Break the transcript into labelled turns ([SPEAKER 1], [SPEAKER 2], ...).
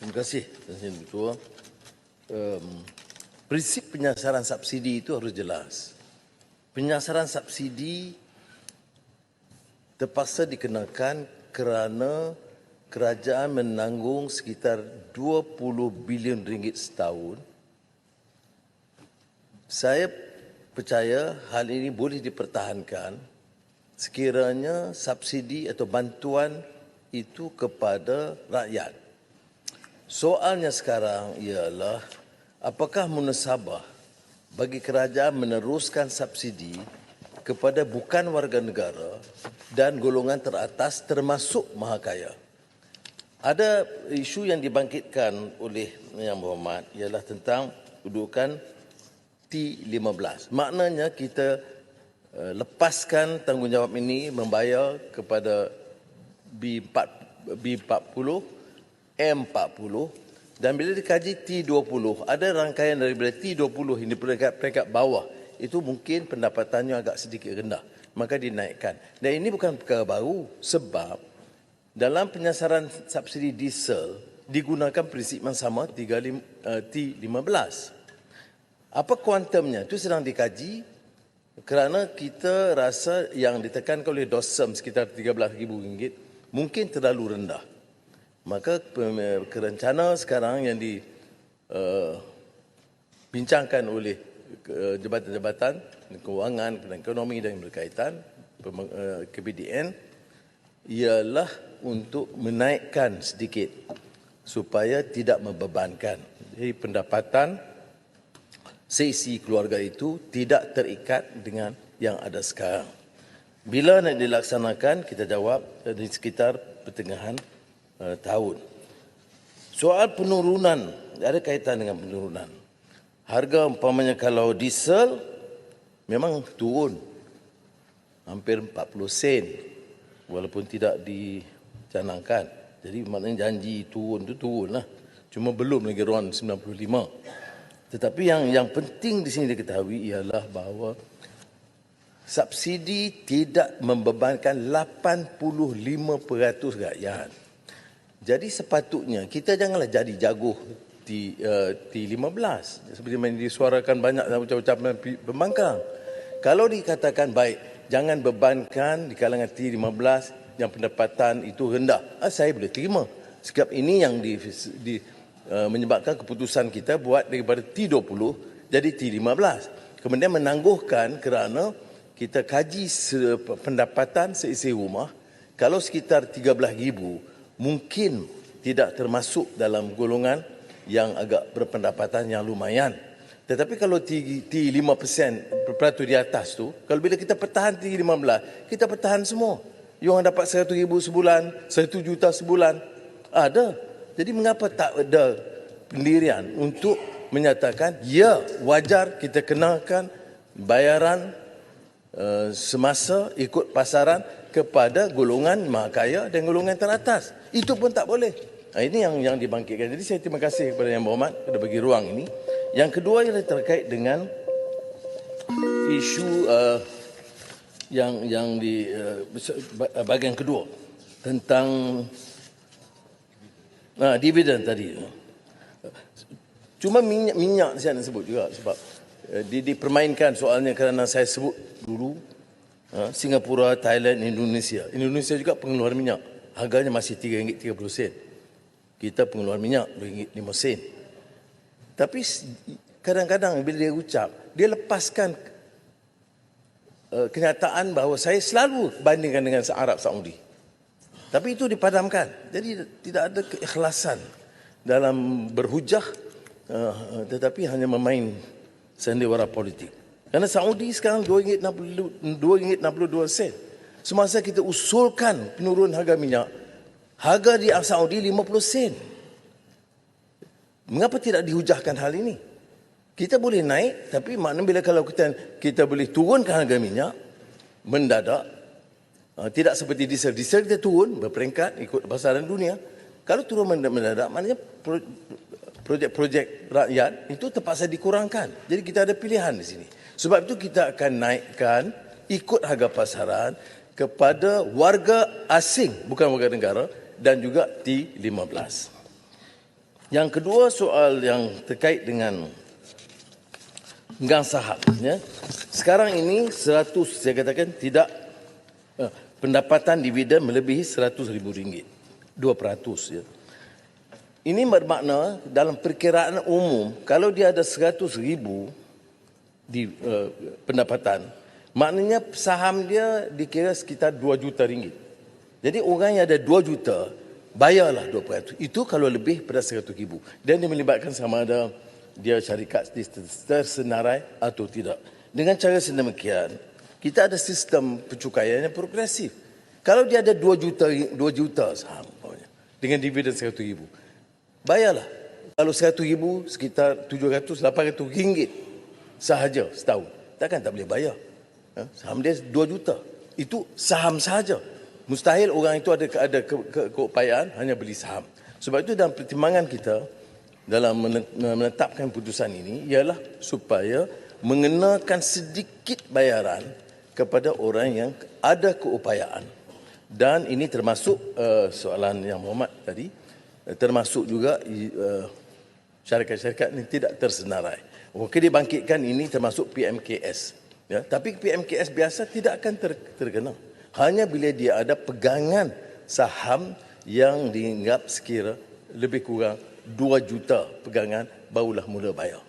[SPEAKER 1] Terima kasih, Tuan Ketua. Prinsip penyasaran subsidi itu harus jelas. Penyasaran subsidi terpaksa dikenakan kerana kerajaan menanggung sekitar 20 bilion ringgit setahun. Saya percaya hal ini boleh dipertahankan sekiranya subsidi atau bantuan itu kepada rakyat. Soalnya sekarang ialah apakah munasabah bagi kerajaan meneruskan subsidi kepada bukan warga negara dan golongan teratas termasuk mahakaya. Ada isu yang dibangkitkan oleh Yang Berhormat ialah tentang kedudukan T15. Maknanya kita lepaskan tanggungjawab ini membayar kepada B40, M40 dan bila dikaji T20, ada rangkaian daripada T20 ini peringkat bawah. Itu mungkin pendapatannya agak sedikit rendah. Maka dinaikkan. Dan ini bukan perkara baru sebab dalam penyasaran subsidi diesel digunakan prinsip yang sama T15. Apa kuantumnya? Itu sedang dikaji kerana kita rasa yang ditekankan oleh DOSEM sekitar RM13,000 mungkin terlalu rendah. Maka rencana sekarang yang dibincangkan oleh jabatan-jabatan kewangan dan ekonomi dan berkaitan KPDN ialah untuk menaikkan sedikit supaya tidak membebankan. Jadi pendapatan seisi keluarga itu tidak terikat dengan yang ada sekarang. Bila nak dilaksanakan, kita jawab di sekitar pertengahan tahun. Soal penurunan, ada kaitan dengan penurunan. Harga umpamanya kalau diesel memang turun hampir 40 sen walaupun tidak dicanangkan. Jadi maknanya janji turun itu turunlah. Cuma belum lagi RON 95. Tetapi yang penting di sini diketahui ialah bahawa subsidi tidak membebankan 85% rakyat. Jadi sepatutnya kita janganlah jadi jaguh T15 seperti yang disuarakan banyak dalam ucapan pembangkang. Kalau dikatakan baik, jangan bebankan di kalangan T15 yang pendapatan itu rendah. Saya boleh terima. Sebab ini yang menyebabkan keputusan kita buat daripada T20 jadi T15. Kemudian menangguhkan kerana kita kaji pendapatan seisi rumah, kalau sekitar 13,000 mungkin tidak termasuk dalam golongan yang agak berpendapatan yang lumayan. Tetapi kalau T5% di atas tu, kalau bila kita pertahan T15, kita pertahan semua. Yang dapat 100,000 sebulan, 1 juta sebulan, ada. Jadi mengapa tak ada pendirian untuk menyatakan, ya wajar kita kenakan bayaran semasa ikut pasaran kepada golongan mahakaya dan golongan teratas. Itu pun tak boleh. Ini yang dibangkitkan. Jadi saya terima kasih kepada Yang Berhormat kerana bagi ruang ini. Yang kedua ialah terkait dengan isu yang di bahagian kedua tentang dividen tadi. Cuma minyak saya nak sebut juga sebab dipermainkan soalnya kerana saya sebut dulu Singapura, Thailand, Indonesia. Indonesia juga pengeluaran minyak. Harganya masih RM3.30. Kita pengeluaran minyak RM2.05. Tapi kadang-kadang bila dia ucap, dia lepaskan kenyataan bahawa saya selalu bandingkan dengan Arab Saudi. Tapi itu dipadamkan. Jadi tidak ada keikhlasan dalam berhujah tetapi hanya memain sandiwara politik. Kerana Saudi sekarang RM2.62. Semasa kita usulkan penurunan harga minyak, harga di Saudi 50 sen. Mengapa tidak dihujahkan hal ini? Kita boleh naik, tapi maknanya bila kalau kita boleh turunkan harga minyak mendadak, tidak seperti diesel. Diesel kita turun berperingkat ikut pasaran dunia. Kalau turun mendadak, maknanya projek-projek rakyat itu terpaksa dikurangkan. Jadi kita ada pilihan di sini. Sebab itu kita akan naikkan ikut harga pasaran kepada warga asing, bukan warga negara, dan juga T15. Yang kedua, soal yang terkait dengan pemegang saham. Ya. Sekarang ini 100, saya katakan tidak, pendapatan dividen melebihi RM100,000, 2%. Ya. Ini bermakna dalam perkiraan umum, kalau dia ada RM100,000 di pendapatan, maknanya saham dia dikira sekitar RM2 juta. Jadi orang yang ada 2 juta, bayarlah 2%. Itu kalau lebih pada RM100,000. Dan dia melibatkan sama ada dia syarikat tersenarai atau tidak. Dengan cara sedemikian, kita ada sistem pencukaian yang progresif. Kalau dia ada 2 juta saham dengan dividen RM100,000, bayarlah. Kalau RM100,000 sekitar RM700-800 sahaja setahun. Takkan tak boleh bayar. Saham dia 2 juta. Itu saham sahaja. Mustahil orang itu ada keupayaan hanya beli saham. Sebab itu dalam pertimbangan kita dalam menetapkan putusan ini ialah supaya mengenakan sedikit bayaran kepada orang yang ada keupayaan. Dan ini termasuk soalan yang Muhammad tadi, termasuk juga syarikat-syarikat ini tidak tersenarai. Okey, dibangkitkan ini termasuk PMKS. Ya, tapi PMKS biasa tidak akan terkena. Hanya bila dia ada pegangan saham yang dianggap sekira lebih kurang 2 juta pegangan, barulah mula bayar.